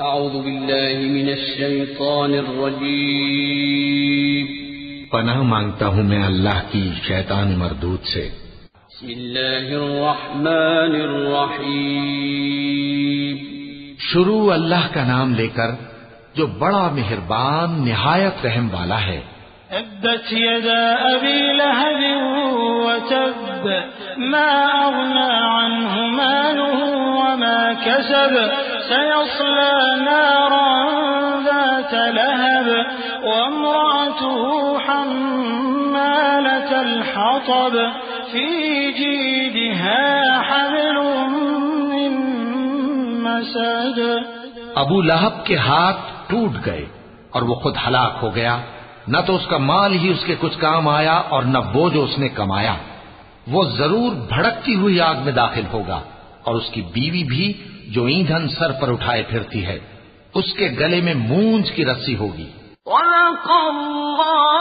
اعوذ باللہ من الشیطان الرجیم پناہ مانگتا ہوں میں اللہ کی شیطان مردود سے۔ بسم اللہ الرحمن الرحیم شروع اللہ کا نام لے کر جو بڑا مہربان نہایت رحم والا ہے۔ تبت يدا أبي لهب وتب ما أغنى عنه ماله وما كسب سيصلى نارا ذات لهب وامرأته حمالة الحطب في جيدها حبل من مسد۔ ابو لہب کے ہاتھ ٹوٹ گئے اور وہ خود ہلاک ہو گیا، نہ تو اس کا مال ہی اس کے کچھ کام آیا اور نہ وہ جو اس نے کمایا۔ وہ ضرور بھڑکتی ہوئی آگ میں داخل ہوگا، اور اس کی بیوی بھی جو ایندھن سر پر اٹھائے پھرتی ہے، اس کے گلے میں مونج کی رسی ہوگی۔ صدق اللہ